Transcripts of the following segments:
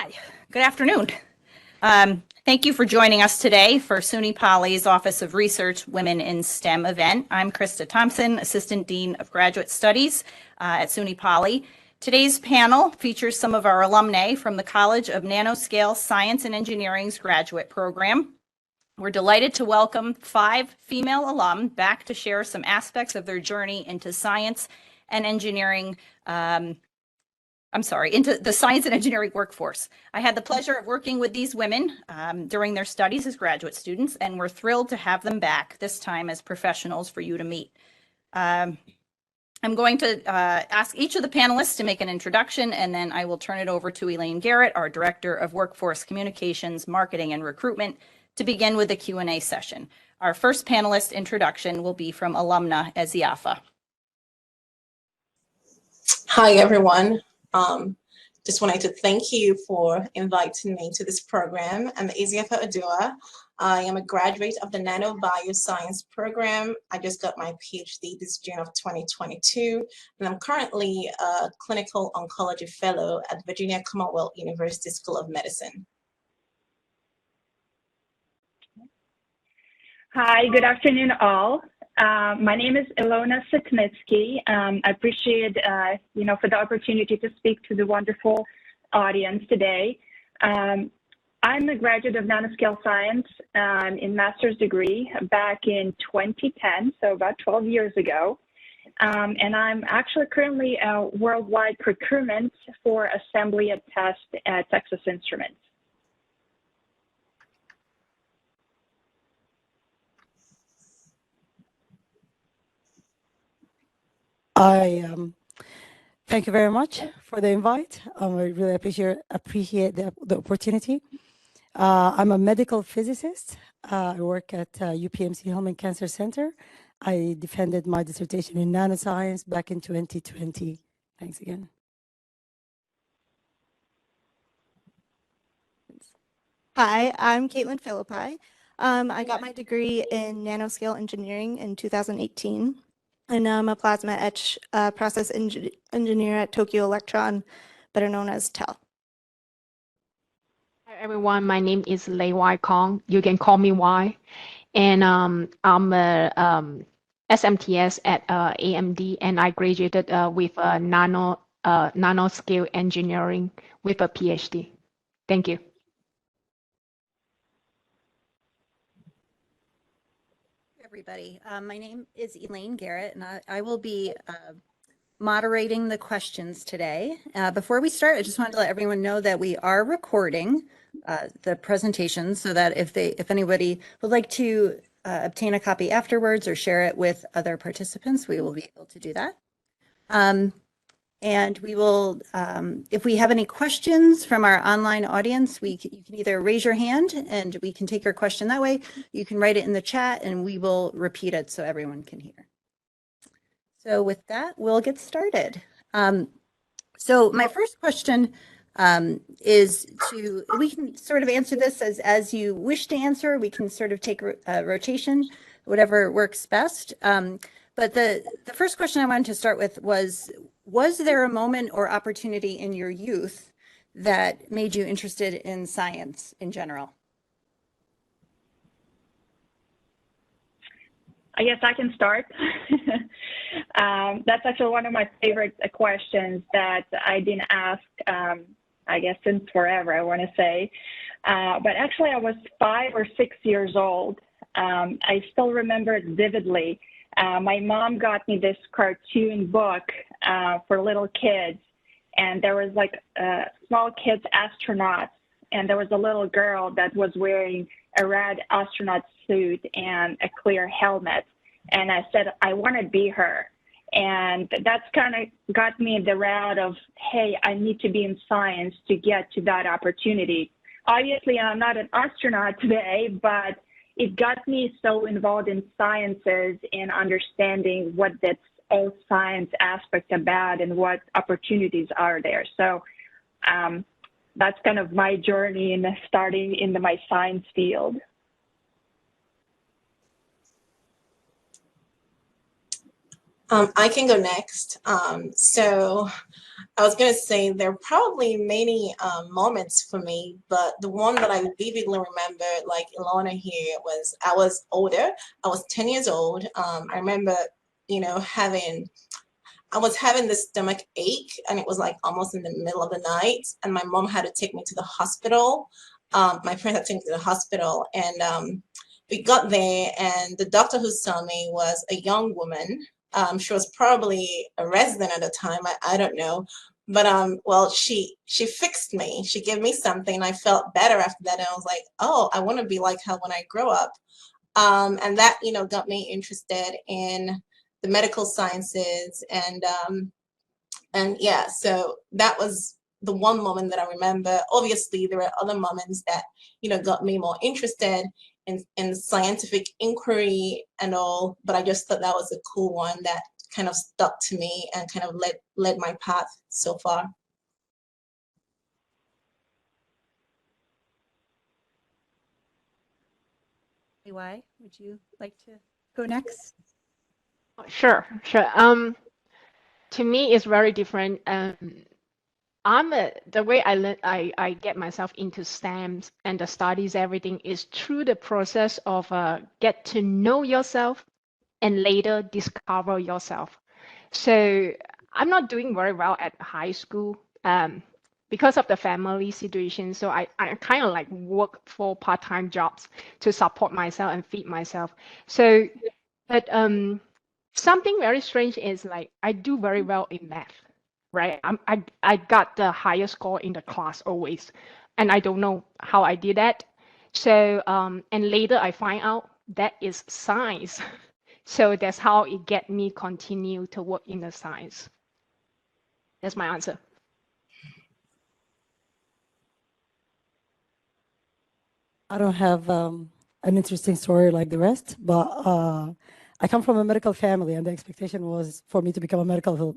Hi, good afternoon. Thank you for joining us today for SUNY Poly's Office of Research Women in STEM event. I'm Krista Thompson, Assistant Dean of Graduate Studies at SUNY Poly. Today's panel features some of our alumni from the College of Nanoscale Science and Engineering's graduate program. We're delighted to welcome 5 female alum back to share some aspects of their journey into science and engineering into the science and engineering workforce. I had the pleasure of working with these women during their studies as graduate students, and we're thrilled to have them back, this time as professionals for you to meet. I'm going to ask each of the panelists to make an introduction, and then I will turn it over to Elaine Garrett, our Director of Workforce Communications, Marketing, and Recruitment, to begin with the Q&A session. Our first panelist introduction will be from Alumna Eziafa. Hi, everyone. Just wanted to thank you for inviting me to this program. I'm Eziafa Adua. I am a graduate of the Nano Bioscience program. I just got my PhD this June of 2022, and I'm currently a clinical oncology fellow at Virginia Commonwealth University School of Medicine. Hi, good afternoon, all. My name is Ilona Sitnitsky. I appreciate, for the opportunity to speak to the wonderful audience today. I'm a graduate of nanoscale science in master's degree back in 2010, so about 12 years ago. And I'm actually currently a worldwide procurement for assembly and test at Texas Instruments. Thank you very much for the invite. I really appreciate the opportunity. I'm a medical physicist. I work at UPMC Hillman Cancer Center. I defended my dissertation in nanoscience back in 2020. Thanks again. Hi, I'm Caitlin Philippi. I got my degree in nanoscale engineering in 2018. And I'm a plasma etch process engineer at Tokyo Electron, better known as TEL. Hi everyone, my name is Lei Wai Kong. You can call me Y. And I'm a SMTS at AMD, and I graduated with nanoscale engineering with a PhD. Thank you. Everybody. My name is Elaine Garrett, and I will be moderating the questions today. Before we start, I just wanted to let everyone know that we are recording the presentation so that if anybody would like to obtain a copy afterwards or share it with other participants, we will be able to do that. And we will, if we have any questions from our online audience, you can either raise your hand and we can take your question that way. You can write it in the chat and we will repeat it so everyone can hear. So with that, we'll get started. So my first question is we can sort of answer this as you wish to answer. We can sort of take a rotation, whatever works best. But the first question I wanted to start with was there a moment or opportunity in your youth that made you interested in science in general? I guess I can start. That's actually one of my favorite questions that I didn't ask, I guess, since forever, I want to say. But actually, I was 5 or 6 years old. I still remember it vividly. My mom got me this cartoon book for little kids, and there was like small kids astronauts, and there was a little girl that was wearing a red astronaut suit and a clear helmet, and I said I want to be her. And that's kind of got me the route of, hey, I need to be in science to get to that opportunity. Obviously, I'm not an astronaut today, but it got me so involved in sciences and understanding what that all science aspect about and what opportunities are there. So that's kind of my journey in starting in my science field. I can go next. So I was going to say there are probably many moments for me, but the one that I vividly remember, like Ilona here, was I was older. I was 10 years old. I remember, I was having this stomach ache, and it was like almost in the middle of the night, and my mom had to take me to the hospital. My friend had taken me to the hospital, and we got there, and the doctor who saw me was a young woman. She was probably a resident at the time. I don't know, but well, she fixed me. She gave me something, and I felt better after that. And I was like, oh, I want to be like her when I grow up. And that got me interested in the medical sciences, and yeah, so that was the one moment that I remember. Obviously, there were other moments that got me more interested in scientific inquiry and all, but I just thought that was a cool one that kind of stuck to me and kind of led my path so far. Why would you like to go next? Sure. To me, it's very different. The way I get myself into STEM and the studies, everything is through the process of get to know yourself and later discover yourself. So I'm not doing very well at high school because of the family situation. So I kind of like work for part-time jobs to support myself and feed myself. So, but something very strange is like I do very well in math, right? I got the highest score in the class always, and I don't know how I did that. So and later I find out that is science. So that's how it get me continue to work in the science. That's my answer. I don't have an interesting story like the rest, but I come from a medical family, and the expectation was for me to become a medical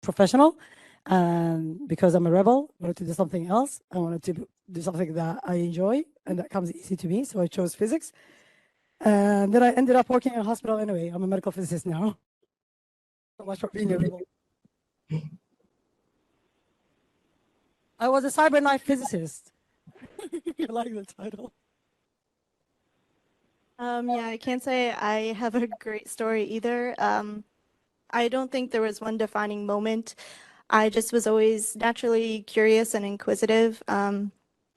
professional. And because I'm a rebel, I wanted to do something else. I wanted to do something that I enjoy and that comes easy to me. So I chose physics. And then I ended up working in a hospital anyway. I'm a medical physicist now. So much for being a rebel. I was a cyberknife physicist. You like the title? Yeah, I can't say I have a great story either. I don't think there was one defining moment. I just was always naturally curious and inquisitive. And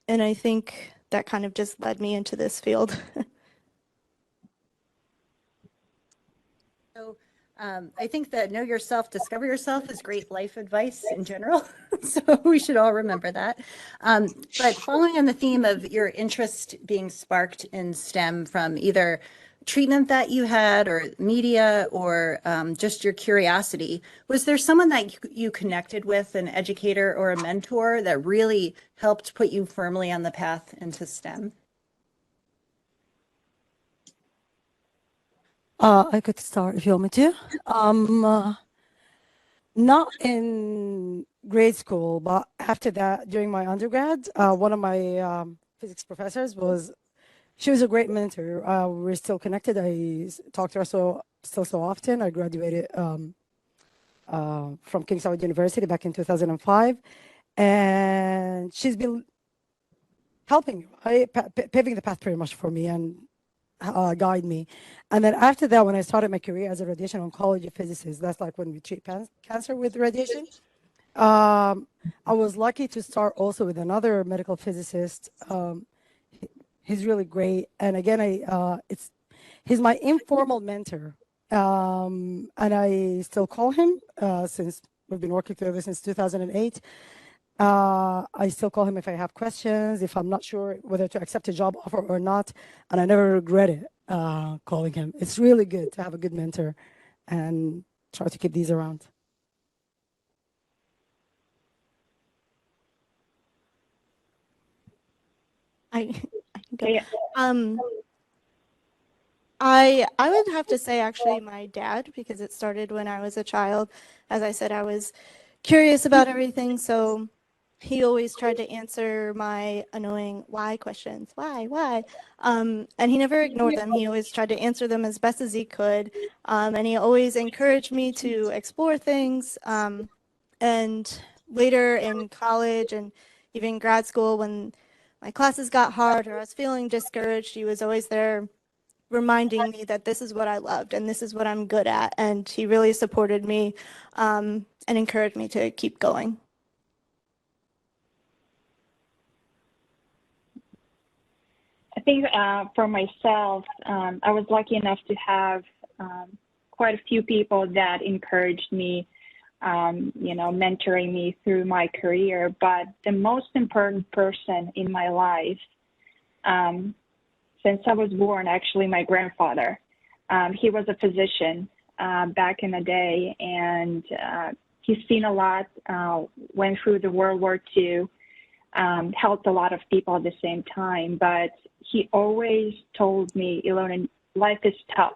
I think that kind of just led me into this field. So I think that know yourself, discover yourself is great life advice in general. So we should all remember that. But following on the theme of your interest being sparked in STEM from either treatment that you had or media or just your curiosity, was there someone that you connected with, an educator or a mentor that really helped put you firmly on the path into STEM? I could start if you want me to. Not in grade school, but after that, during my undergrad, one of my physics professors she was a great mentor. We're still connected. I talk to her so often. I graduated from King Saud University back in 2005, and she's been helping, paving the path pretty much for me and guide me. And then after that, when I started my career as a radiation oncology physicist, that's like when we treat cancer with radiation. I was lucky to start also with another medical physicist. He's really great, and again, he's my informal mentor, and I still call him since we've been working together since 2008. I still call him if I have questions, if I'm not sure whether to accept a job offer or not, and I never regret it calling him. It's really good to have a good mentor and try to keep these around. I can go. Yeah. I would have to say actually my dad, because it started when I was a child. As I said, I was curious about everything. So he always tried to answer my annoying why questions. Why? And he never ignored them. He always tried to answer them as best as he could. And he always encouraged me to explore things. And later in college and even grad school, when my classes got hard or I was feeling discouraged, he was always there reminding me that this is what I loved and this is what I'm good at. And he really supported me and encouraged me to keep going. I think for myself, I was lucky enough to have quite a few people that encouraged me, mentoring me through my career. But the most important person in my life, since I was born, actually my grandfather. He was a physician back in the day, and he's seen a lot, went through the World War II, helped a lot of people at the same time, but he always told me, Ilona, life is tough,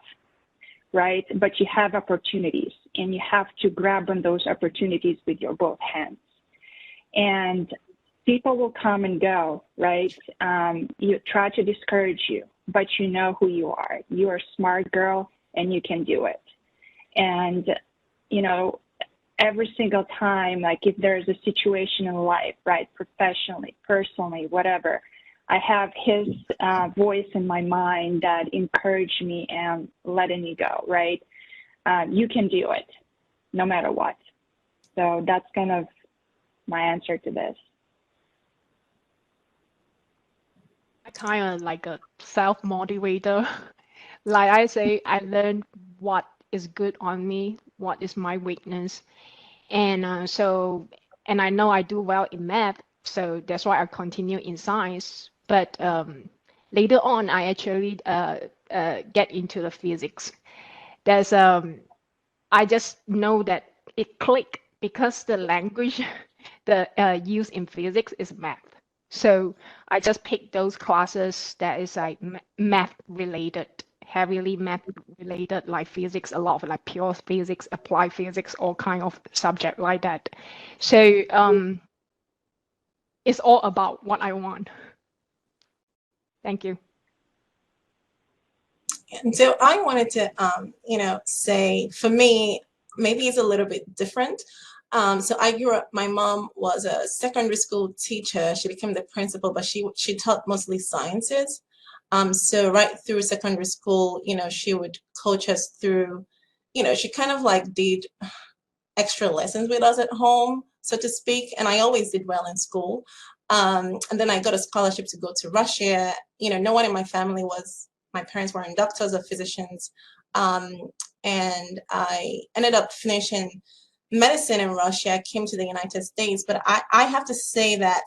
right? But you have opportunities, and you have to grab on those opportunities with your both hands. And people will come and go, right? You try to discourage you, but you know who you are. You are a smart girl, and you can do it. And, every single time, like if there's a situation in life, right, professionally, personally, whatever, I have his voice in my mind that encouraged me and letting me go, right? You can do it no matter what. So that's kind of my answer to this. I kind of like a self-motivator. Like I say, I learned what is good on me, what is my weakness. And and I know I do well in math, so that's why I continue in science. But later on, I actually get into the physics. There's I just know that it clicked because the language the used in physics is math. So I just picked those classes that is like math related, heavily math related, like physics, a lot of like pure physics, applied physics, all kind of subject like that. So it's all about what I want. Thank you. And so I wanted to, say for me, maybe it's a little bit different. So I grew up, my mom was a secondary school teacher. She became the principal, but she taught mostly sciences. So right through secondary school, she would coach us through, she kind of like did extra lessons with us at home, so to speak. And I always did well in school. And then I got a scholarship to go to Russia. No one in my family my parents weren't doctors or physicians. And I ended up finishing medicine in Russia. I came to the United States, but I have to say that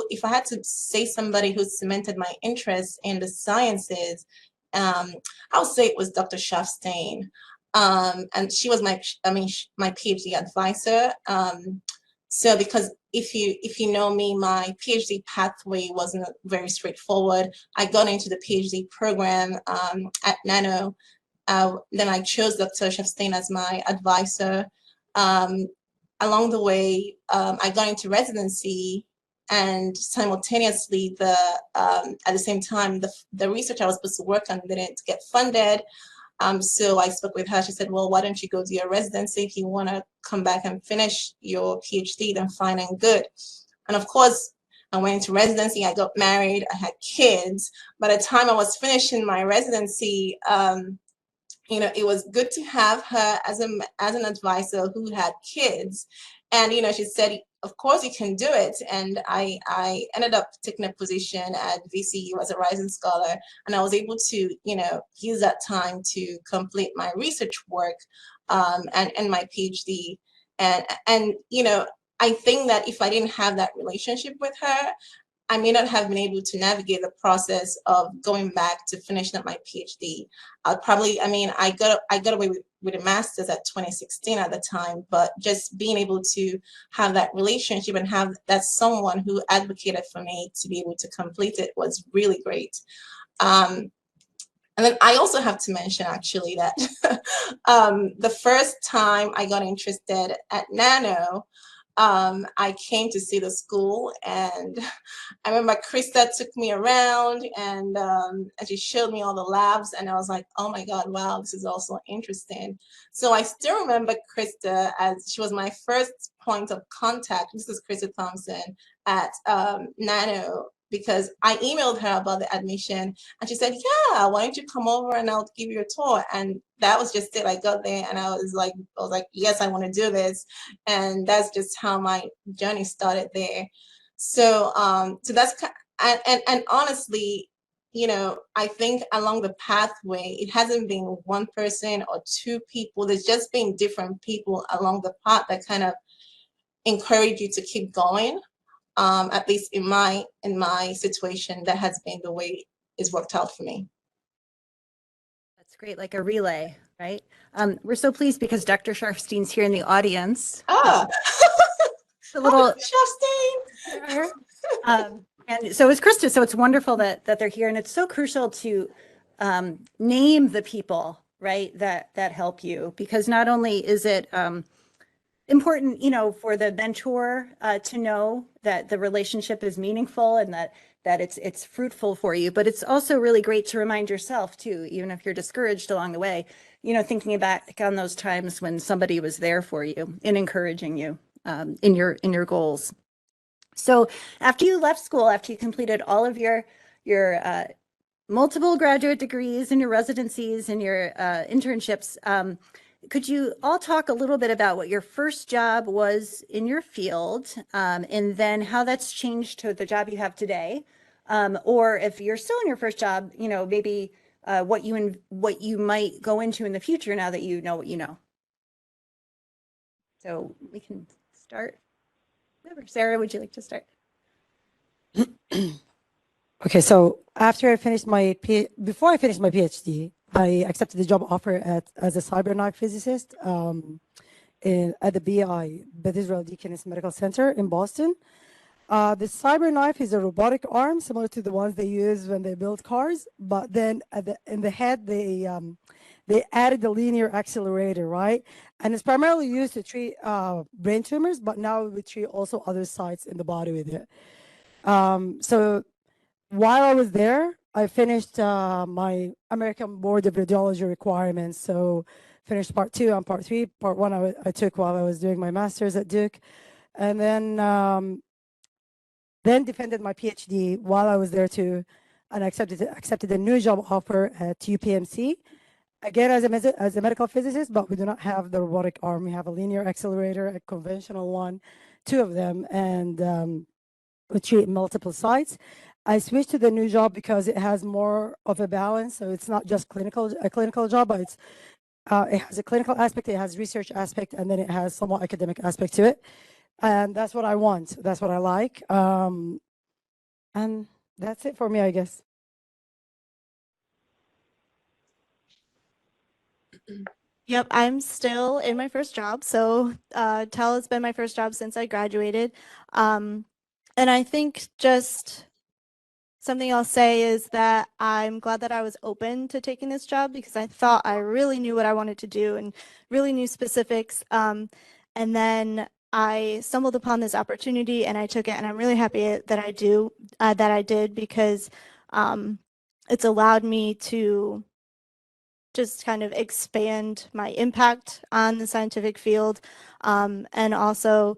if I had to say somebody who cemented my interest in the sciences, I would say it was Dr. Schaafstein. And she was my PhD advisor. So because if you know me, my PhD pathway wasn't very straightforward. I got into the PhD program at Nano. Then I chose Dr. Schaafstein as my advisor. Along the way, I got into residency, and simultaneously, at the same time, the research I was supposed to work on didn't get funded. So I spoke with her. She said, well, why don't you go do your residency? If you want to come back and finish your PhD, then fine and good. And of course, I went into residency. I got married. I had kids. By the time I was finishing my residency, it was good to have her as an advisor who had kids. And, she said, of course you can do it. And I ended up taking a position at VCU as a rising scholar. And I was able to, use that time to complete my research work and my PhD. And I think that if I didn't have that relationship with her, I may not have been able to navigate the process of going back to finishing up my PhD. I got away with a master's at 2016 at the time, but just being able to have that relationship and have that someone who advocated for me to be able to complete it was really great. And then I also have to mention actually that the first time I got interested at Nano, I came to see the school, and I remember Krista took me around, and she showed me all the labs, and I was like, oh my God, wow, this is also interesting. So I still remember Krista, as she was my first point of contact. This is Krista Thompson at Nano, because I emailed her about the admission, and she said, yeah, why don't you come over and I'll give you a tour. And that was just it. I got there and I was like, yes, I want to do this. And that's just how my journey started there. So so that's, and honestly, you know, I think along the pathway, it hasn't been one person or two people. There's just been different people along the path that kind of encourage you to keep going. At least in my situation, that has been the way it's worked out for me. That's great, like a relay, right? We're so pleased because Dr. Sharfstein's here in the audience. Ah, A little, Sharfstein. and so is Krista. So it's wonderful that they're here, and it's so crucial to name the people, right, that help you, because not only is it important, you know, for the mentor to know that the relationship is meaningful and that it's fruitful for you, but it's also really great to remind yourself too, even if you're discouraged along the way, you know, thinking back on those times when somebody was there for you and encouraging you in your goals. So after you left school, after you completed all of your multiple graduate degrees and your residencies and your internships, could you all talk a little bit about what your first job was in your field, and then how that's changed to the job you have today? Or if you're still in your first job, you know, maybe what you might go into in the future now that you know what you know. So we can start. Whoever. Sarah, would you like to start? Okay, so after I finished before I finished my PhD, I accepted the job offer as a CyberKnife physicist at the BI, Beth Israel Deaconess Medical Center in Boston. The CyberKnife is a robotic arm similar to the ones they use when they build cars, but then in the head they added the linear accelerator, right? And it's primarily used to treat brain tumors, but now we treat also other sites in the body with it. So while I was there, I finished my American Board of Radiology requirements. So finished part 2 and part 3. Part 1 I took while I was doing my master's at Duke, and then defended my PhD while I was there too, and accepted a new job offer at UPMC. Again, as a medical physicist, but we do not have the robotic arm. We have a linear accelerator, a conventional one, 2 of them, and we treat multiple sites. I switched to the new job because it has more of a balance. So it's not just a clinical job, but it has a clinical aspect, it has research aspect, and then it has somewhat academic aspect to it. And that's what I want. That's what I like. And that's it for me, I guess. Yep, I'm still in my first job. So TEL has been my first job since I graduated. And I think just something I'll say is that I'm glad that I was open to taking this job because I thought I really knew what I wanted to do and really knew specifics. And then I stumbled upon this opportunity and I took it, and I'm really happy that I did because it's allowed me to just kind of expand my impact on the scientific field, and also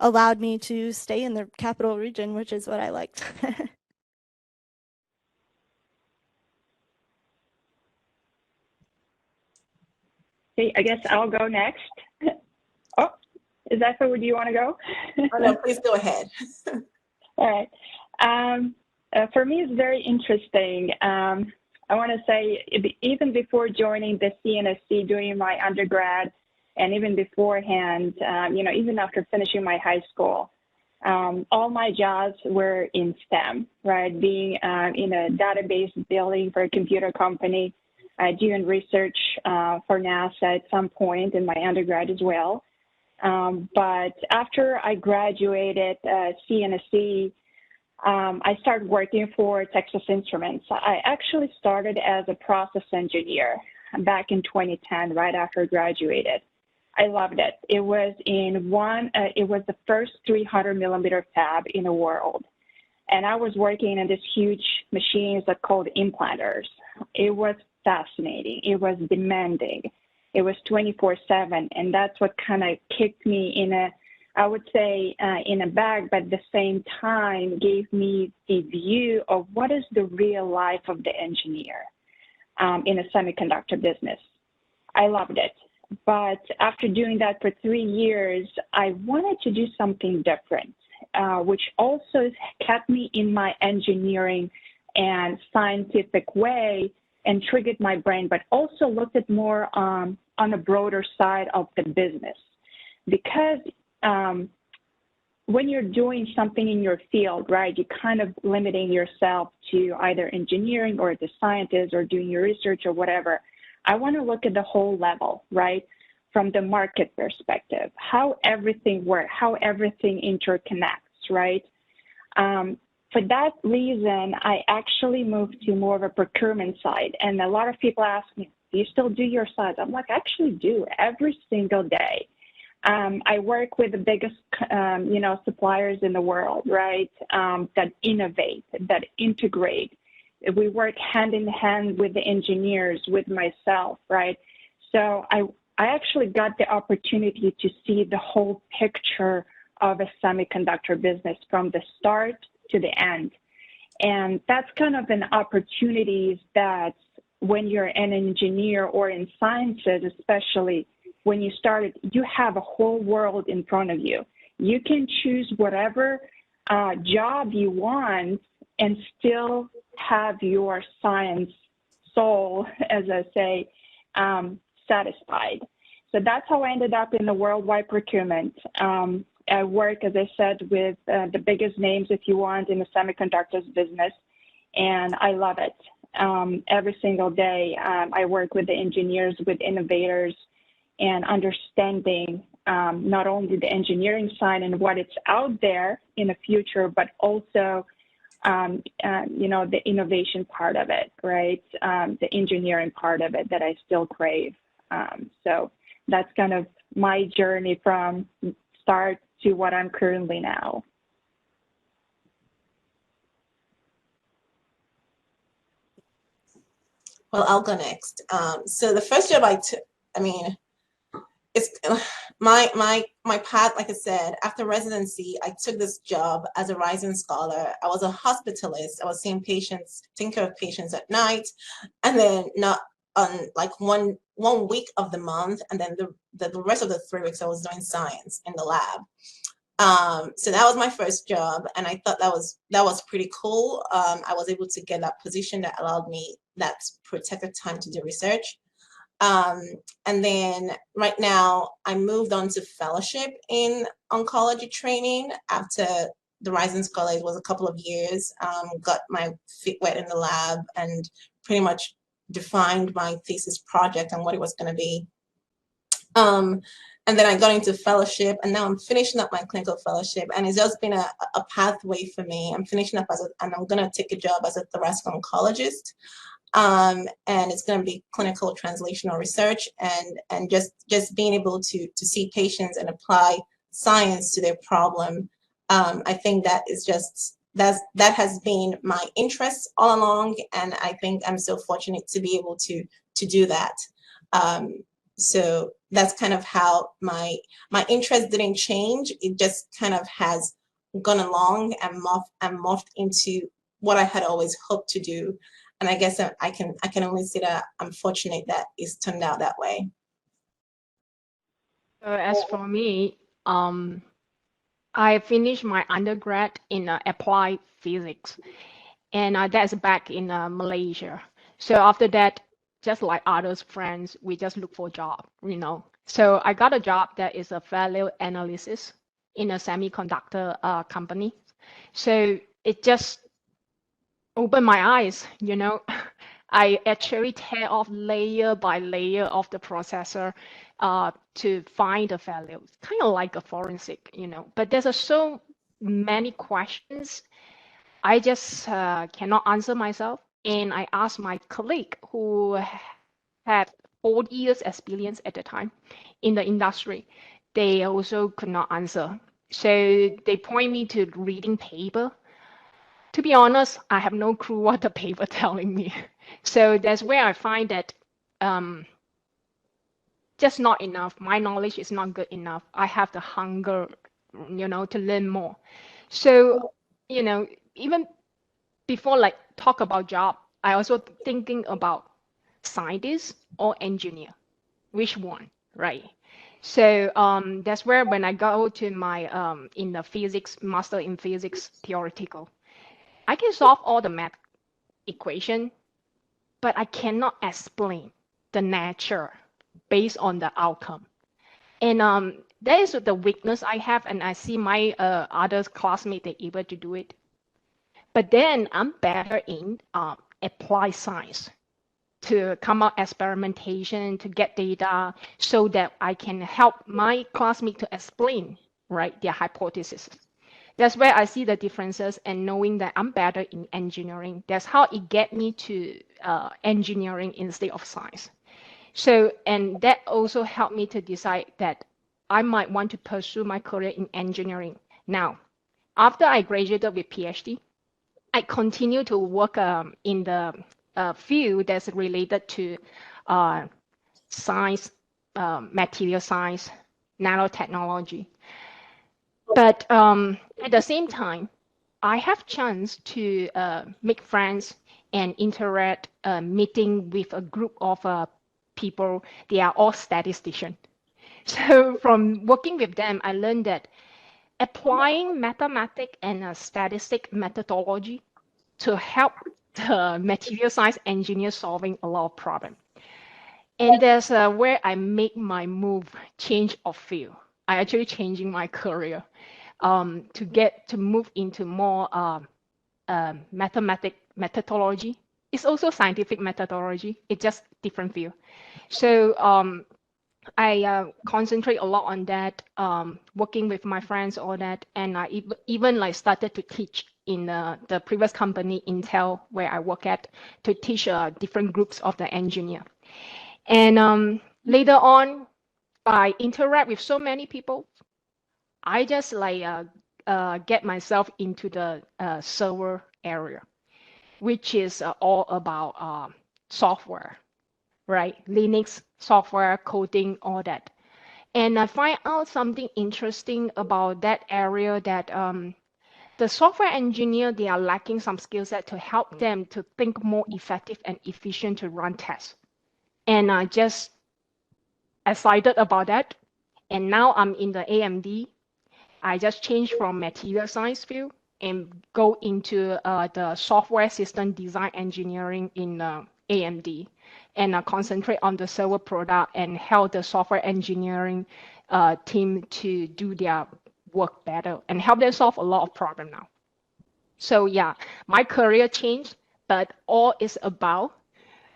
allowed me to stay in the capital region, which is what I liked. Okay, I guess I'll go next. Oh, is that where do you want to go? Oh, no, please go ahead. All right. For me, it's very interesting. I want to say, even before joining the CNSC, doing my undergrad, and even beforehand, you know, even after finishing my high school, all my jobs were in STEM, right? Being in a database building for a computer company, doing research for NASA at some point in my undergrad as well. But after I graduated CNSC, I started working for Texas Instruments. I actually started as a process engineer back in 2010, right after I graduated. I loved it. It was it was the first 300 millimeter fab in the world. And I was working in this huge machines that called implanters. It was fascinating. It was demanding. It was 24/7. And that's what kind of kicked me in a bag, but at the same time gave me the view of what is the real life of the engineer in a semiconductor business. I loved it. But after doing that for 3 years, I wanted to do something different, which also kept me in my engineering and scientific way and triggered my brain, but also looked at more on a broader side of the business. Because when you're doing something in your field, right, you're kind of limiting yourself to either engineering or the scientist or doing your research or whatever. I want to look at the whole level, right, from the market perspective, how everything works, how everything interconnects, right? For that reason, I actually moved to more of a procurement side. And a lot of people ask me, do you still do your slides? I'm like, I actually do every single day. I work with the biggest, suppliers in the world, right, that innovate, that integrate. We work hand in hand with the engineers, with myself, right? So I actually got the opportunity to see the whole picture of a semiconductor business from the start to the end. And that's kind of an opportunity that when you're an engineer or in sciences, especially when you started, you have a whole world in front of you. You can choose whatever job you want and still have your science soul, as I say, satisfied. So that's how I ended up in the worldwide procurement. I work, as I said, with the biggest names, if you want, in the semiconductors business, and I love it. Every single day, I work with the engineers, with innovators, and understanding not only the engineering side and what it's out there in the future, but also the innovation part of it, right? The engineering part of it that I still crave. So that's kind of my journey from start to what I'm currently now. Well, I'll go next. So the first job I took, it's my path, like I said, after residency, I took this job as a rising scholar. I was a hospitalist. I was seeing patients, taking care of patients at night, and then not on like one week of the month, and then the rest of the 3 weeks I was doing science in the lab. So that was my first job, and I thought that was pretty cool. I was able to get that position that allowed me that protected time to do research. And then right now I moved on to fellowship in oncology training after the Rising Scholar. It was a couple of years, got my feet wet in the lab and pretty much defined my thesis project and what it was going to be. And then I got into fellowship, and now I'm finishing up my clinical fellowship, and it's just been a pathway for me. I'm finishing up and I'm going to take a job as a thoracic oncologist. And it's going to be clinical translational research and just being able to see patients and apply science to their problem. I think that is that has been my interest all along, and I think I'm so fortunate to be able to do that. So that's kind of how my interest didn't change. It just kind of has gone along and morphed into what I had always hoped to do. And I guess I can only say that I'm fortunate that it's turned out that way. As for me, I finished my undergrad in applied physics, and that's back in Malaysia. So after that, just like others friends, we just look for a job, So I got a job that is a value analysis in a semiconductor company. So it just opened my eyes, I actually tear off layer by layer of the processor to find the value. It's kind of like a forensic, but there's so many questions I just cannot answer myself. And I asked my colleague who had 40 years experience at the time, in the industry, they also could not answer. So they point me to reading paper. To be honest, I have no clue what the paper telling me. So that's where I find that just not enough. My knowledge is not good enough. I have the hunger, to learn more. So, even before like talk about job, I also thinking about scientist or engineer, which one, right? So that's where when I go to my in the physics master in physics theoretical, I can solve all the math equation, but I cannot explain the nature based on the outcome. And that is the weakness I have, and I see my other classmates they able to do it. But then I'm better in applied science to come up experimentation to get data so that I can help my classmate to explain right their hypothesis. That's where I see the differences, and knowing that I'm better in engineering, that's how it get me to engineering instead of science. So, and that also helped me to decide that I might want to pursue my career in engineering. Now, after I graduated with PhD, I continue to work in the field that's related to science, material science, nanotechnology. But at the same time, I have chance to make friends and interact, meeting with a group of people. They are all statisticians. So from working with them, I learned that applying mathematics and statistic methodology to help the material science engineer solving a lot of problems. And that's where I make my move, change of field. I actually changing my career to move into more mathematic methodology. It's also scientific methodology. It's just different field. So I concentrate a lot on that, working with my friends, all that, and I even like started to teach in the previous company, Intel, where I work at, to teach different groups of the engineer. And later on, I interact with so many people. I just like get myself into the server area, which is all about software, right? Linux software, coding, all that. And I find out something interesting about that area, that the software engineer, they are lacking some skill set to help them to think more effective and efficient to run tests. And I just excited about that. And now I'm in the AMD. I just changed from material science field and go into the software system design engineering in AMD, and concentrate on the server product and help the software engineering team to do their work better and help them solve a lot of problems now. So yeah, my career changed, but all is about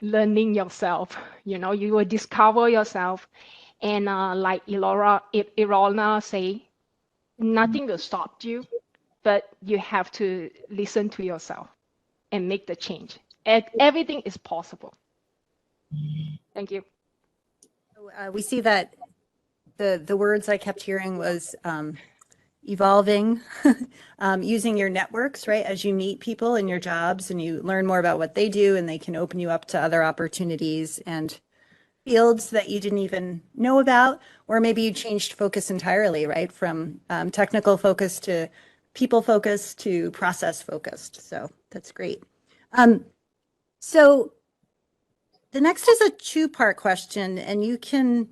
learning yourself. You will discover yourself. And like Ilona say, nothing will stop you, but you have to listen to yourself and make the change. And everything is possible. Thank you. We see that the words I kept hearing was evolving, using your networks, right? As you meet people in your jobs and you learn more about what they do, and they can open you up to other opportunities and fields that you didn't even know about, or maybe you changed focus entirely, right? From technical focus to people focused to process focused. So that's great. So the next is a two-part question, and you can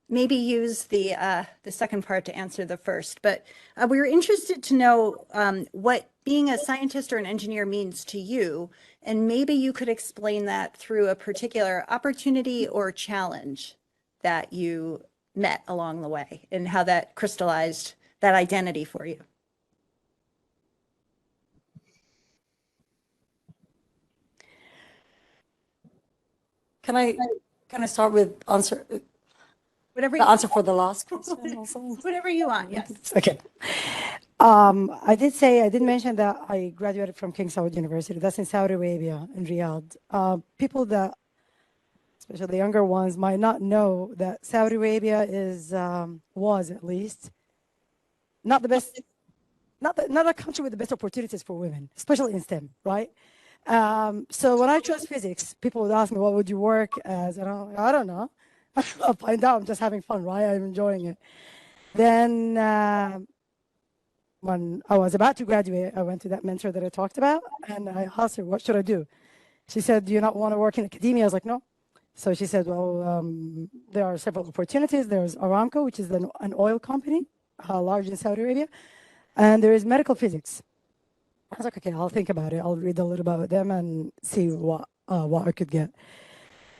maybe use the second part to answer the first, but we were interested to know what being a scientist or an engineer means to you, and maybe you could explain that through a particular opportunity or challenge that you met along the way and how that crystallized that identity for you. Can I start with answer? Whatever The you, answer for the last question also? whatever you want, yes. Okay. I did mention that I graduated from King Saud University. That's in Saudi Arabia, in Riyadh. People that especially the younger ones, might not know that Saudi Arabia is, was at least, not the best, not a country with the best opportunities for women, especially in STEM, right? So when I chose physics, people would ask me, what would you work as? And I'm like, I don't know. I'll find out. I'm just having fun, right? I'm enjoying it. Then when I was about to graduate, I went to that mentor that I talked about, and I asked her, what should I do? She said, do you not want to work in academia? I was like, no. So she said, well, there are several opportunities. There's Aramco, which is an oil company, large in Saudi Arabia, and there is medical physics. I was like, okay, I'll think about it. I'll read a little about them and see what I could get.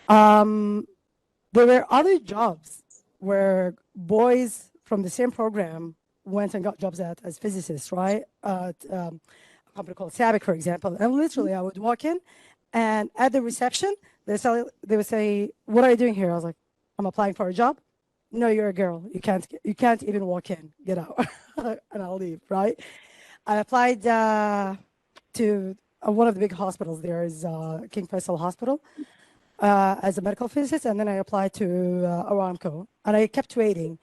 There were other jobs where boys from the same program went and got jobs as physicists, right? A company called SABIC, for example. And literally, I would walk in, and at the reception, they would say, "What are you doing here?" I was like, "I'm applying for a job." "No, you're a girl. You can't even walk in. Get out," and I'll leave, right? I applied to one of the big hospitals. There is King Faisal Hospital as a medical physicist, and then I applied to Aramco, and I kept waiting.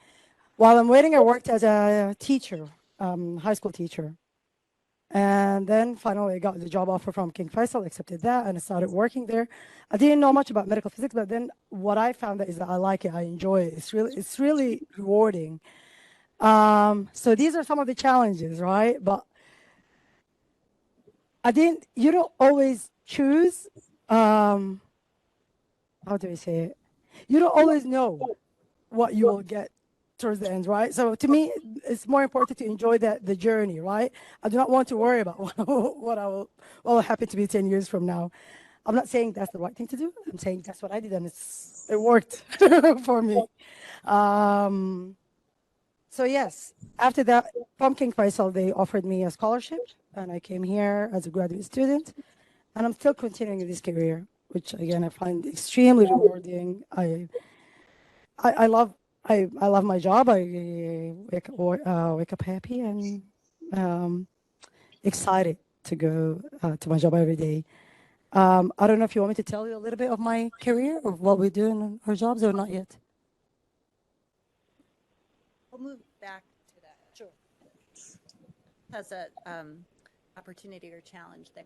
While I'm waiting, I worked as a teacher, high school teacher. And then finally I got the job offer from King Faisal, accepted that, and I started working there. I didn't know much about medical physics, but then what I found is that I like it, I enjoy it. It's really rewarding. So these are some of the challenges, right? But you don't always choose, how do I say it? You don't always know what you will get towards the end, right? So to me, it's more important to enjoy the journey, right? I do not want to worry about what will happen to me 10 years from now. I'm not saying that's the right thing to do. I'm saying that's what I did, and it worked for me. So yes, after that, from King Faisal, they offered me a scholarship, and I came here as a graduate student, and I'm still continuing this career, which again I find extremely rewarding. I love my job. I wake up happy and excited to go to my job every day. I don't know if you want me to tell you a little bit of my career, of what we do in our jobs, or not yet. We'll move back to that. Sure. Has a opportunity or challenge there.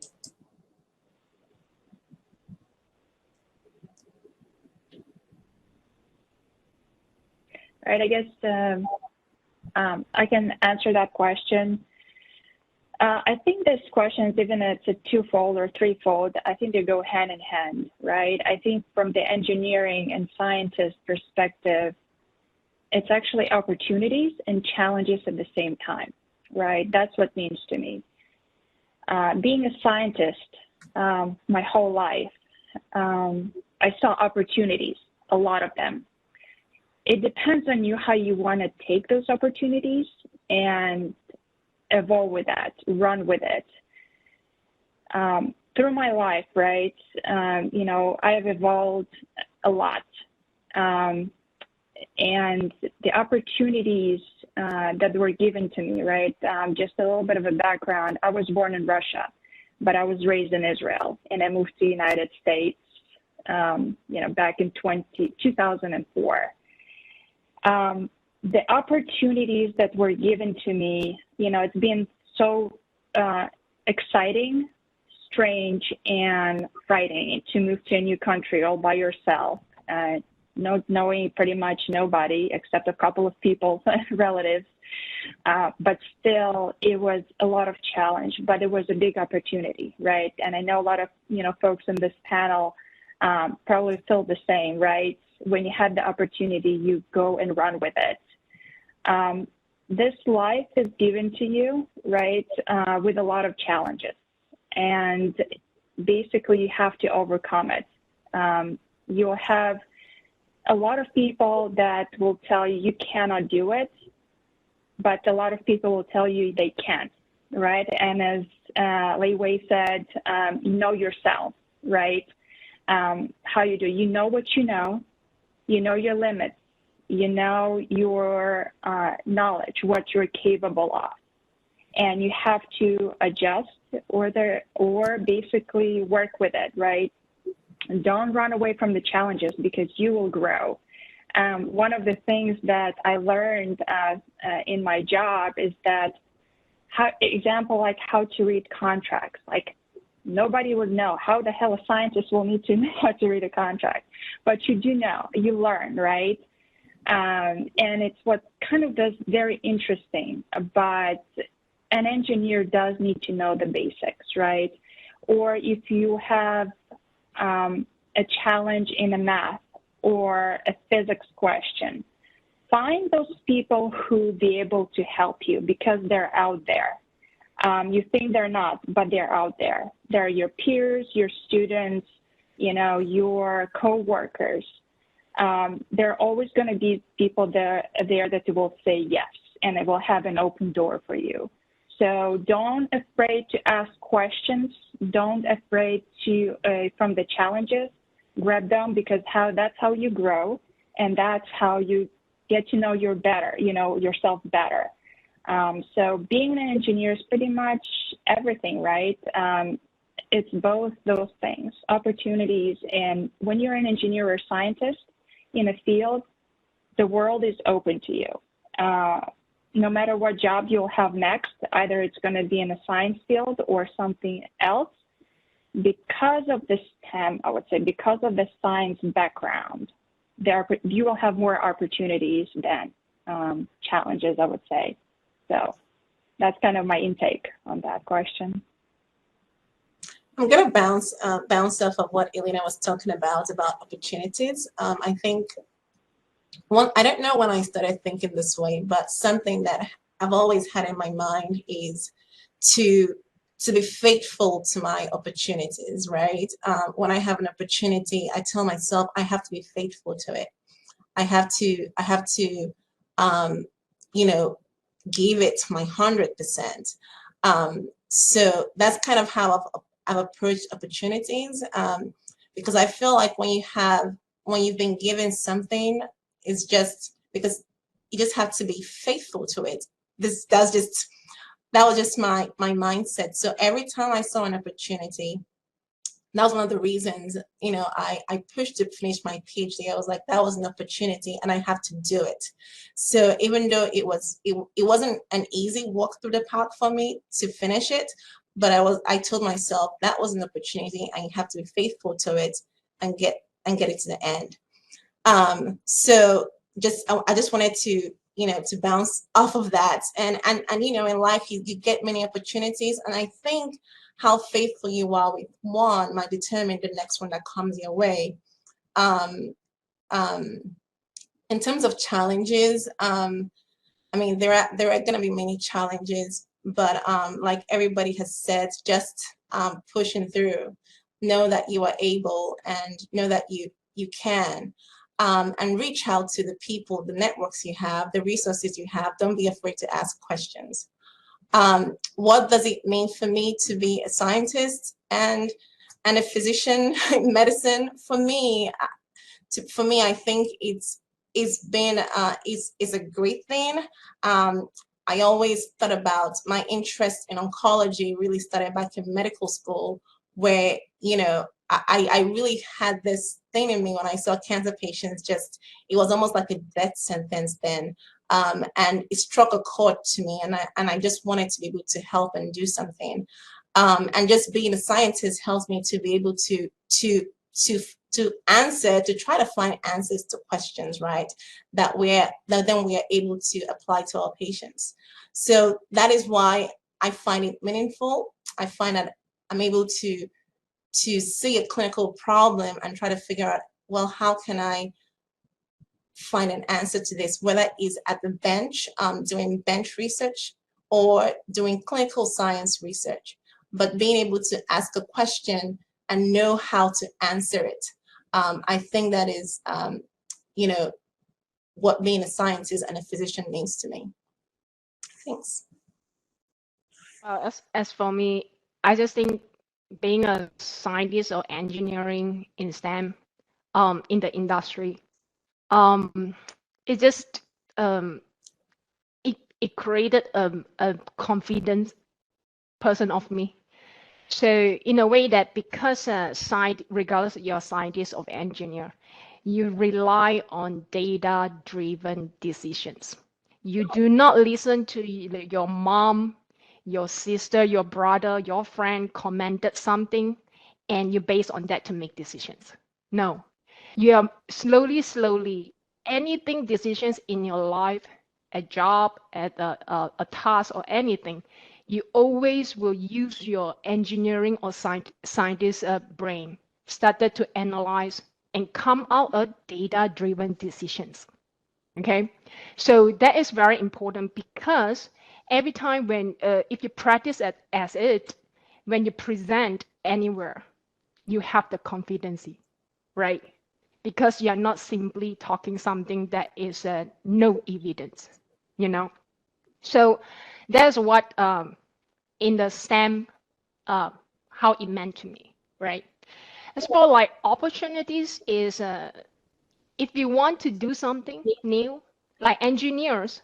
All right, I guess I can answer that question. I think this question is, even if it's a twofold or threefold, I think they go hand in hand, right? I think from the engineering and scientist perspective, it's actually opportunities and challenges at the same time, right? That's what it means to me. Being a scientist my whole life, I saw opportunities, a lot of them. It depends on you how you want to take those opportunities and evolve with that, run with it. Through my life, right, you know, I have evolved a lot. And the opportunities that were given to me, right, just a little bit of a background. I was born in Russia, but I was raised in Israel, and I moved to the United States, you know, back in 2004. The opportunities that were given to me, you know, it's been so exciting, strange, and frightening to move to a new country all by yourself, not knowing pretty much nobody except a couple of people, relatives. But still, it was a lot of challenge, but it was a big opportunity, right? And I know a lot of, you know, folks in this panel probably feel the same, right? When you had the opportunity, you go and run with it. This life is given to you, right, with a lot of challenges. And basically, you have to overcome it. You'll have a lot of people that will tell you you cannot do it, but a lot of people will tell you they can, right? And as Lei Wei said, know yourself, right? How you do. You know what you know your limits, you know your knowledge, what you're capable of, and you have to adjust or basically work with it, right? don't run away from the challenges because you will grow. One of the things that I learned in my job is that, like how to read contracts. Like nobody would know. How the hell a scientist will need to know how to read a contract? But you do know, you learn, right? And it's what kind of does very interesting, but an engineer does need to know the basics, right? Or if you have a challenge in a math or a physics question, find those people who be able to help you because they're out there. You think they're not, but they're out there. They're your peers, your students, your co-workers. There are always going to be people there that will say yes, and it will have an open door for you. So don't afraid to ask questions. Don't afraid to from the challenges. Grab them because that's how you grow, and that's how you get to know yourself better. So being an engineer is pretty much everything, right? It's both those things, opportunities, and when you're an engineer or scientist in a field, the world is open to you. No matter what job you'll have next, either it's going to be in a science field or something else, because of the STEM, I would say, because of the science background, you will have more opportunities than challenges, I would say. So that's kind of my intake on that question. I'm going to bounce off of what Elena was talking about opportunities. I think I don't know when I started thinking this way, but something that I've always had in my mind is to be faithful to my opportunities, right? When I have an opportunity, I tell myself I have to be faithful to it. I have to give it my 100%. So that's kind of how I've approached opportunities, because I feel like when you've been given something, it's just because you just have to be faithful to it. That was just my mindset. So every time I saw an opportunity, that was one of the reasons, I pushed to finish my PhD. I was like, that was an opportunity and I have to do it. So even though it wasn't an easy walk through the park for me to finish it, but I told myself that was an opportunity and you have to be faithful to it and get it to the end. So I just wanted to, to bounce off of that. And in life, you get many opportunities. And I think how faithful you are with one might determine the next one that comes your way. In terms of challenges, there are going to be many challenges, but like everybody has said, just pushing through, know that you are able and know that you can. And reach out to the people, the networks you have, the resources you have. Don't be afraid to ask questions. What does it mean for me to be a scientist and a physician in medicine? For me, I think it's a great thing. I always thought about my interest in oncology really started back in medical school, where I really had this thing in me when I saw cancer patients. It was almost like a death sentence then. And it struck a chord to me, and I just wanted to be able to help and do something. And just being a scientist helps me to be able to try to find answers to questions, right? That then we are able to apply to our patients. So that is why I find it meaningful. I find that I'm able to see a clinical problem and try to figure out, well, how can I find an answer to this, whether it's at the bench, doing bench research or doing clinical science research, but being able to ask a question and know how to answer it. I think that is, what being a scientist and a physician means to me. Thanks. As for me, I just think being a scientist or engineering in STEM, in the industry, it just it created a confident person of me, So in a way that because regardless you're a scientist or engineer, you rely on data-driven decisions. You do not listen to your mom, your sister, your brother, your friend commented something, and you base on that to make decisions. No, you are slowly, anything decisions in your life, a job, at a task or anything, you always will use your engineering or scientist brain, started to analyze and come out of data-driven decisions. Okay, so that is very important because every time when if you practice as it, when you present anywhere, you have the confidence, right? Because you're not simply talking something that is no evidence, you know. So that's what in the STEM how it meant to me, right? As for like opportunities is if you want to do something new, like engineers,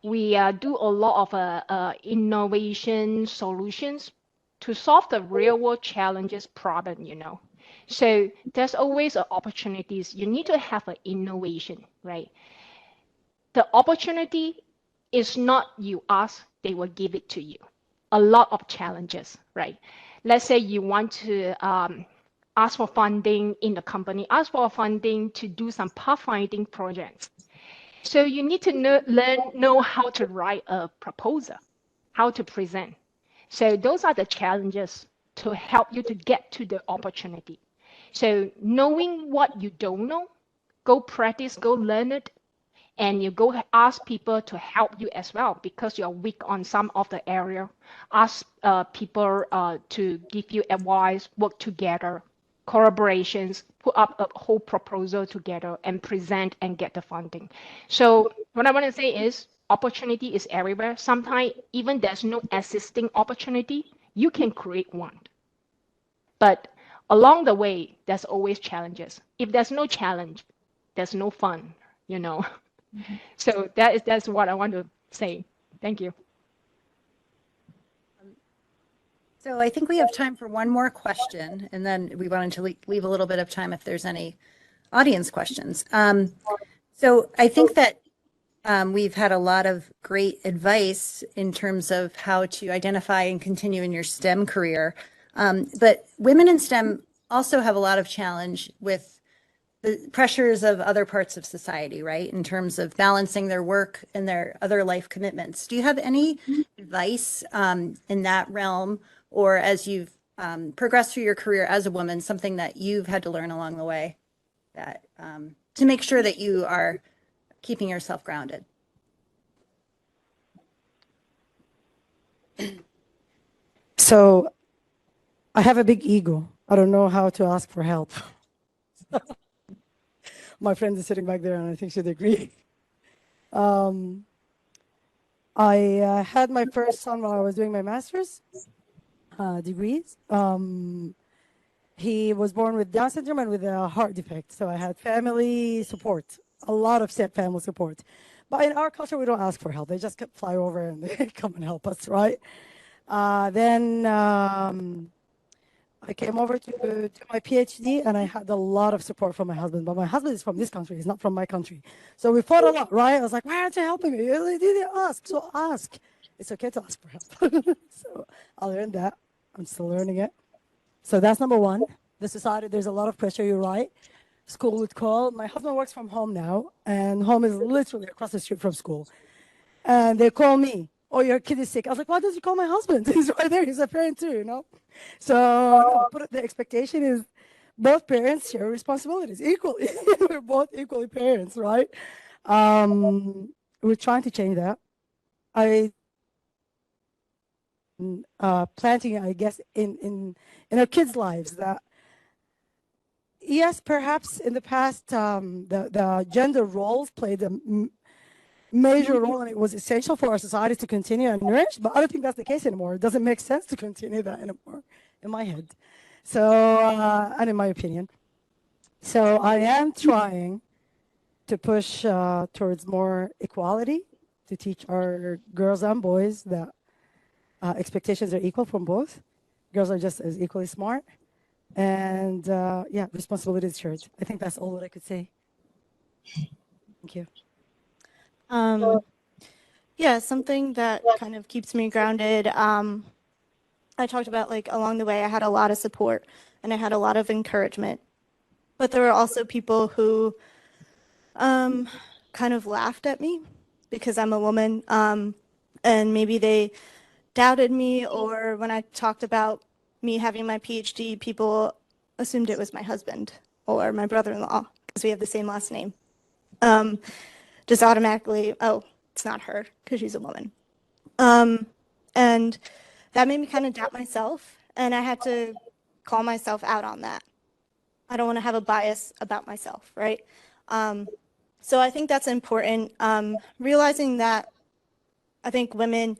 we do a lot of innovation solutions to solve the real world challenges problem, you know. So there's always opportunities. You need to have an innovation, right? The opportunity is not you ask, they will give it to you. A lot of challenges, right? Let's say you want to ask for funding in the company, ask for funding to do some pathfinding projects. So you need to know how to write a proposal, how to present. So those are the challenges to help you to get to the opportunity. So knowing what you don't know, go practice, go learn it, and you go ask people to help you as well because you're weak on some of the area. Ask people to give you advice, work together, collaborations, put up a whole proposal together and present and get the funding. So what I want to say is opportunity is everywhere. Sometimes even there's no existing opportunity, you can create one. But along the way, there's always challenges. If there's no challenge, there's no fun, you know. So that's what I want to say. Thank you. So I think we have time for one more question, and then we wanted to leave a little bit of time if there's any audience questions. So I think that we've had a lot of great advice in terms of how to identify and continue in your STEM career. But women in STEM also have a lot of challenge with the pressures of other parts of society, right? In terms of balancing their work and their other life commitments. Do you have any advice in that realm, or as you've progressed through your career as a woman, something that you've had to learn along the way that to make sure that you are keeping yourself grounded? So I have a big ego. I don't know how to ask for help. My friend is sitting back there, and I think she'd agree. I had my first son while I was doing my master's degrees. He was born with Down syndrome and with a heart defect. So I had family support, a lot of family support. But in our culture, we don't ask for help. They just fly over and they come and help us, right? Then I came over to my PhD, and I had a lot of support from my husband. But my husband is from this country. He's not from my country. So we fought a lot, right? I was like, why aren't you helping me? You didn't ask. So ask. It's okay to ask for help. So I learned that. I'm still learning it. So that's number one. The society, there's a lot of pressure, you're right. School would call. My husband works from home now, and home is literally across the street from school. And they call me, oh, your kid is sick. I was like, why does he call my husband? He's right there. He's a parent too, you know? So the expectation is both parents share responsibilities equally. We're both equally parents, right? We're trying to change that. Planting, I guess, in our kids' lives that, yes, perhaps in the past, the gender roles played a major role, and it was essential for our society to continue and nourish, but I don't think that's the case anymore. It doesn't make sense to continue that anymore in my head. So, and in my opinion. So I am trying to push towards more equality, to teach our girls and boys that expectations are equal from both. girls are just as equally smart. And yeah, responsibility is shared. I think that's all that I could say. Thank you. Yeah, something that kind of keeps me grounded. I talked about like along the way, I had a lot of support and I had a lot of encouragement. But there were also people who kind of laughed at me because I'm a woman. And maybe they doubted me, or when I talked about me having my PhD, people assumed it was my husband or my brother-in-law because we have the same last name. Just automatically, oh, it's not her because she's a woman. And that made me kind of doubt myself, and I had to call myself out on that. I don't want to have a bias about myself, right? So I think that's important. Realizing that I think women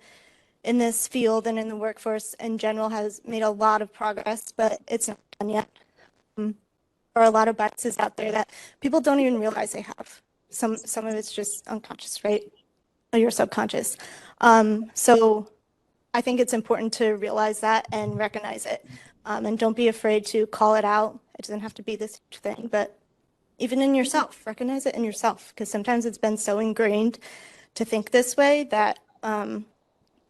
in this field and in the workforce in general has made a lot of progress, but it's not done yet. There are a lot of biases out there that people don't even realize they have. Some of it's just unconscious, right? Or your subconscious. So I think it's important to realize that and recognize it. And don't be afraid to call it out. It doesn't have to be this thing, but even in yourself, recognize it in yourself, because sometimes it's been so ingrained to think this way that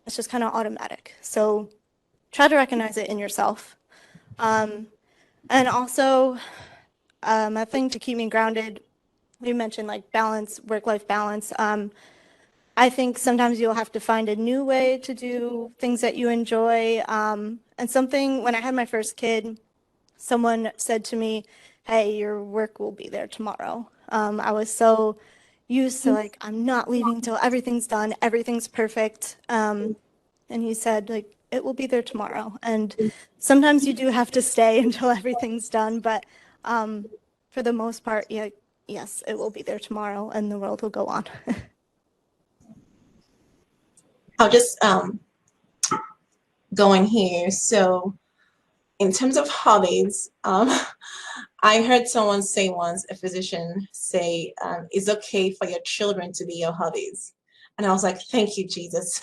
it's just kind of automatic. So try to recognize it in yourself. And also, a thing to keep me grounded, you mentioned like balance, work-life balance. I think sometimes you'll have to find a new way to do things that you enjoy. And something, when I had my first kid, someone said to me, hey, your work will be there tomorrow. I was so used to like, I'm not leaving till everything's done, everything's perfect. And he said, like, it will be there tomorrow. And sometimes you do have to stay until everything's done, but for the most part, yeah, yes, it will be there tomorrow and the world will go on. I'll just go in here. So in terms of hobbies, I heard someone say once, a physician say, it's okay for your children to be your hobbies. And I was like, thank you, Jesus.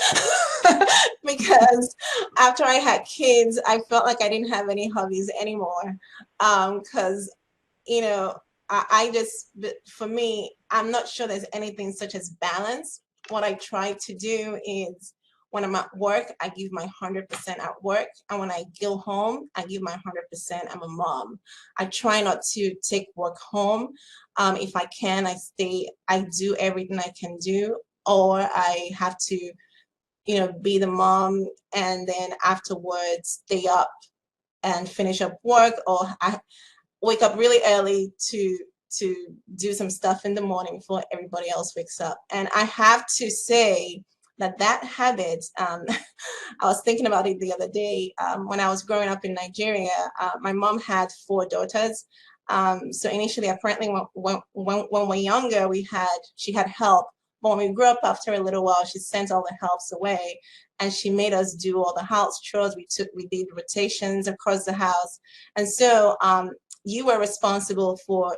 Because after I had kids, I felt like I didn't have any hobbies anymore. Because, you know, I just, for me, I'm not sure there's anything such as balance. What I try to do is when I'm at work, I give my 100% at work. And when I go home, I give my 100%. I'm a mom. I try not to take work home. If I can, I stay, I do everything I can do, or I have to, you know, be the mom and then afterwards stay up and finish up work, or I wake up really early to do some stuff in the morning before everybody else wakes up. And I have to say that habit, I was thinking about it the other day. When I was growing up in Nigeria, my mom had 4 daughters. So initially, apparently, when we're younger, she had help. But when we grew up, after a little while, she sent all the helps away, and she made us do all the house chores. We did rotations across the house, and so you were responsible for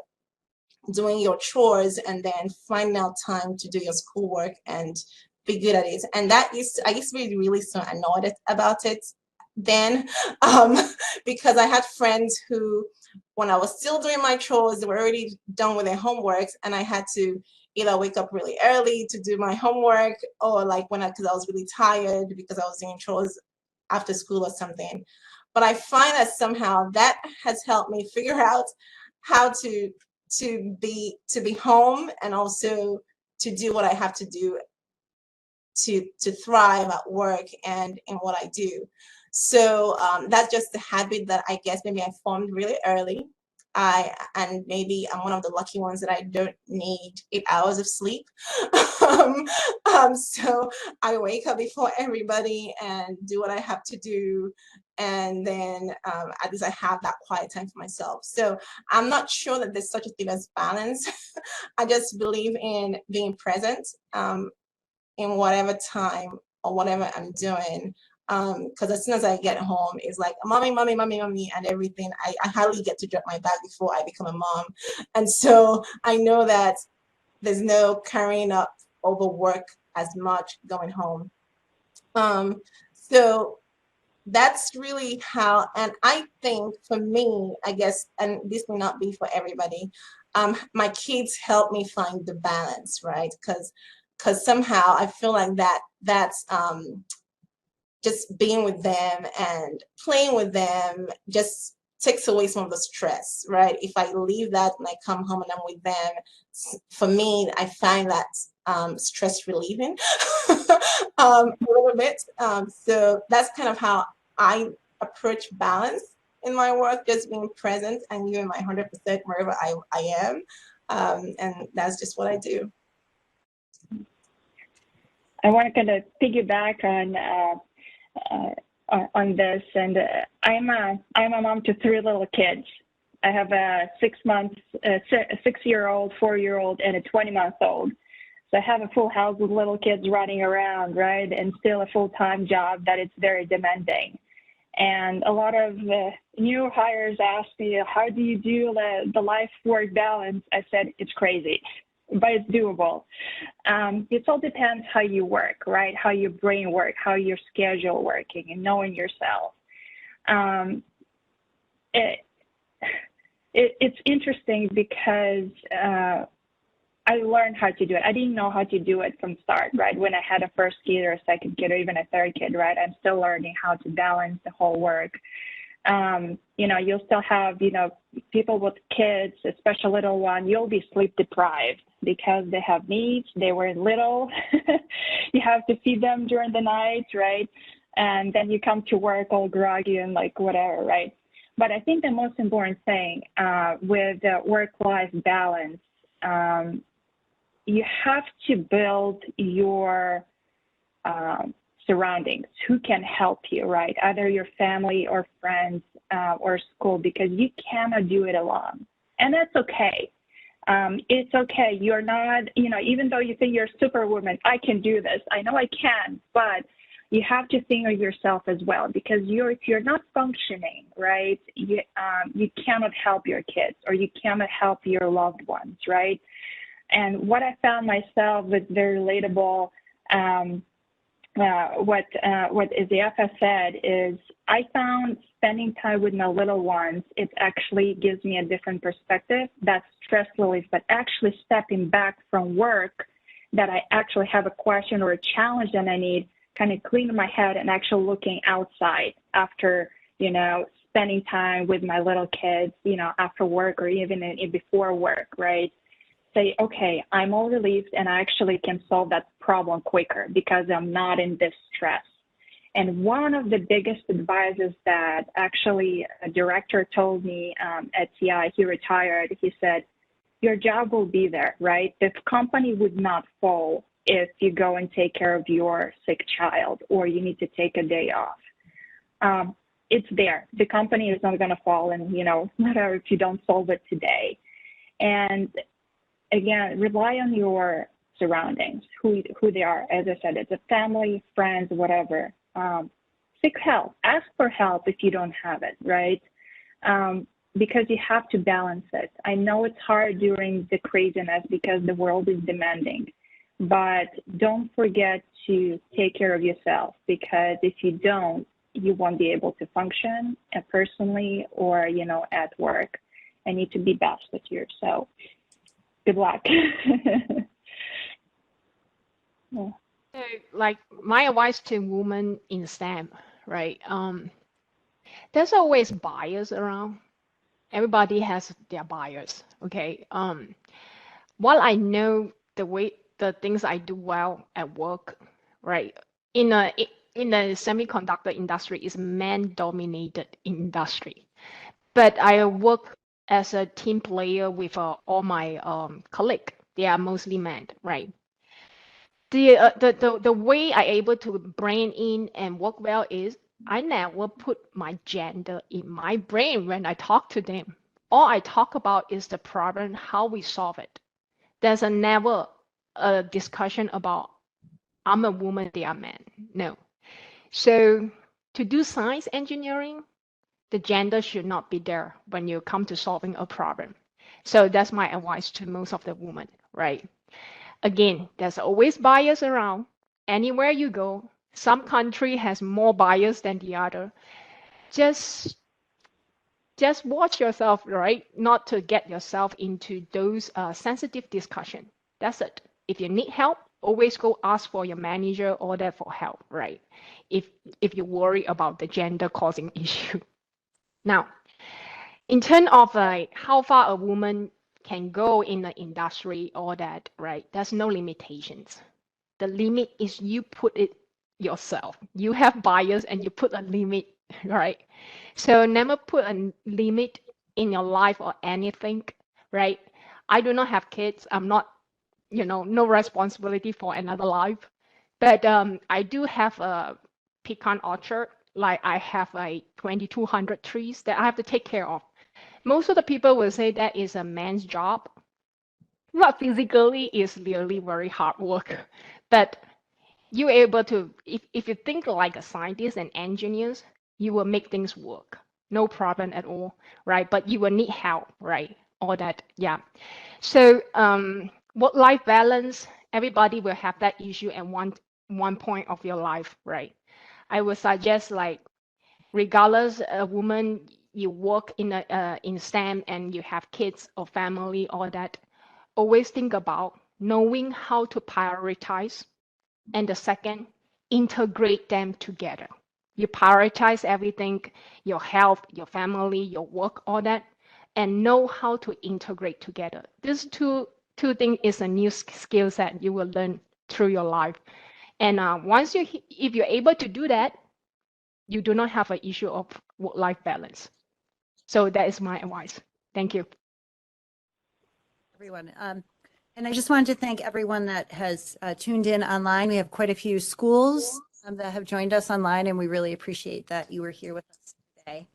doing your chores and then finding out time to do your schoolwork and be good at it. And I used to be really so annoyed about it then, because I had friends who, when I was still doing my chores, they were already done with their homeworks, and I had to either wake up really early to do my homework, or like because I was really tired because I was doing chores after school or something. But I find that somehow that has helped me figure out how to be home and also to do what I have to do to thrive at work and in what I do. So that's just the habit that I guess maybe I formed really early. And maybe I'm one of the lucky ones that I don't need 8 hours of sleep. So I wake up before everybody and do what I have to do. And then at least I have that quiet time for myself. So I'm not sure that there's such a thing as balance. I just believe in being present in whatever time or whatever I'm doing. Because as soon as I get home, it's like mommy, mommy, mommy, mommy, and everything. I hardly get to drop my bag before I become a mom. And so I know that there's no carrying up over work as much going home. So that's really how, and I think for me, I guess, and this may not be for everybody, my kids help me find the balance, right? Because somehow I feel like that's just being with them and playing with them just takes away some of the stress, right? If I leave that and I come home and I'm with them, for me, I find that stress relieving a little bit. So that's kind of how I approach balance in my work, just being present and giving my 100% wherever I am. And that's just what I do. I want to kind of piggyback on this, and I'm a mom to 3 little kids. I have a 6-year-old, 4-year-old, and a 20-month-old. So I have a full house with little kids running around, right, and still a full-time job that it's very demanding. And a lot of new hires ask me, how do you do the life-work balance? I said, it's crazy, but it's doable. It all depends how you work, right? How your brain works, how your schedule working, and knowing yourself. It's interesting because I learned how to do it. I didn't know how to do it from start, right? When I had a first kid or a second kid or even a third kid, right? I'm still learning how to balance the whole work. You'll still have, people with kids, especially little one, you'll be sleep deprived because they have needs. They were little. You have to feed them during the night, right? And then you come to work all groggy and like whatever, right? But I think the most important thing with work-life balance, you have to build your surroundings, who can help you, right? Either your family or friends or school, because you cannot do it alone. And that's okay. It's okay. You're not, even though you think you're a superwoman, I can do this. I know I can, but you have to think of yourself as well, because if you're not functioning, right, you cannot help your kids or you cannot help your loved ones, right? And what I found myself was very relatable. What Ezeifa said is, I found spending time with my little ones, it actually gives me a different perspective. That's stress relief, but actually stepping back from work that I actually have a question or a challenge that I need, kind of cleaning my head and actually looking outside after, spending time with my little kids, after work or even before work, right? Say, okay, I'm all relieved and I actually can solve that problem quicker because I'm not in this stress. And one of the biggest advices that actually a director told me at TI, he retired, he said, your job will be there, right? The company would not fall if you go and take care of your sick child or you need to take a day off. It's there. The company is not going to fall, and, no matter if you don't solve it today. And again, rely on your surroundings, who they are. As I said, it's a family, friends, whatever. Seek help. Ask for help if you don't have it, right? Because you have to balance it. I know it's hard during the craziness because the world is demanding, but don't forget to take care of yourself, because if you don't, you won't be able to function personally or, at work. I need to be best with you. So good luck. So, like my advice to women in STEM, right? There's always bias around. Everybody has their bias, okay? While I know the things I do well at work, right? In the semiconductor industry, is man-dominated industry, but I work as a team player with all my colleagues. They are mostly men, right? The way I able to bring in and work well is I never put my gender in my brain when I talk to them. All I talk about is the problem, how we solve it. There's never a discussion about I'm a woman, they are men. No. So to do science engineering, the gender should not be there when you come to solving a problem. So that's my advice to most of the women, right? Again, there's always bias around. Anywhere you go, Some country has more bias than the other. Just watch yourself, right? Not to get yourself into those sensitive discussion. That's it. If you need help, always go ask for your manager or that for help, right? If you worry about the gender causing issue. Now, in terms of how far a woman can go in the industry or that, right? There's no limitations. The limit is you put it yourself. You have bias and you put a limit, right? So never put a limit in your life or anything, right? I do not have kids. I'm not, no responsibility for another life. But I do have a pecan orchard. Like I have like 2,200 trees that I have to take care of. Most of the people will say that is a man's job. But physically is really very hard work. But you're able to, if you think like a scientist and engineers, you will make things work. No problem at all, right? But you will need help, right? All that, yeah. So work-life balance, everybody will have that issue at one point of your life, right? I would suggest like, regardless a woman, you work in STEM and you have kids or family, all that, always think about knowing how to prioritize. And the second, integrate them together. You prioritize everything, your health, your family, your work, all that, and know how to integrate together. These two things is a new skill set you will learn through your life. And if you're able to do that, you do not have an issue of work-life balance. So that is my advice. Thank you. Everyone. And I just wanted to thank everyone that has tuned in online. We have quite a few schools that have joined us online, and we really appreciate that you were here with us today.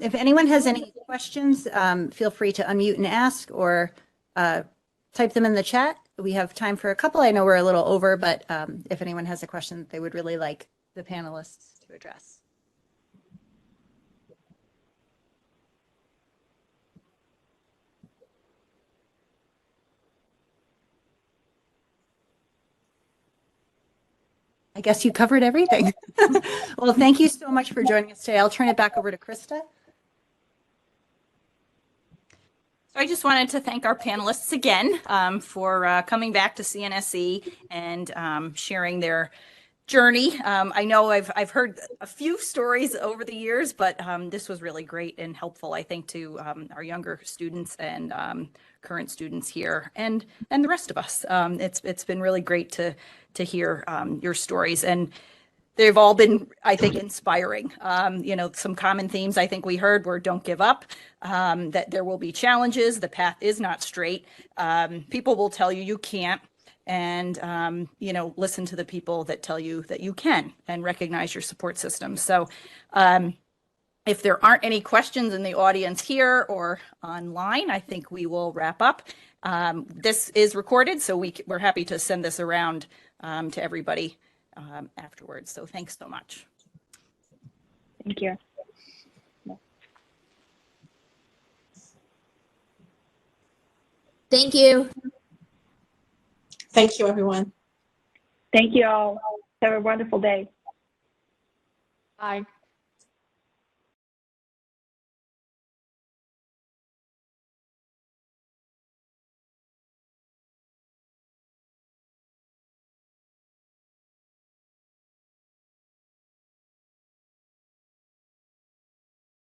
If anyone has any questions, feel free to unmute and ask or type them in the chat. We have time for a couple. I know we're a little over, but if anyone has a question that they would really like the panelists to address. I guess you covered everything. Well, thank you so much for joining us today. I'll turn it back over to Krista. So I just wanted to thank our panelists again for coming back to CNSE and sharing their journey. I know I've heard a few stories over the years, but this was really great and helpful, I think, to our younger students and current students here and the rest of us. It's been really great to hear your stories, and they've all been, I think, inspiring. Some common themes I think we heard were don't give up, that there will be challenges, the path is not straight. People will tell you you can't, and listen to the people that tell you that you can, and recognize your support system. So if there aren't any questions in the audience here or online, I think we will wrap up. This is recorded, so we're happy to send this around to everybody afterwards. So thanks so much. Thank you. Thank you. Thank you, everyone. Thank you all. Have a wonderful day. Bye.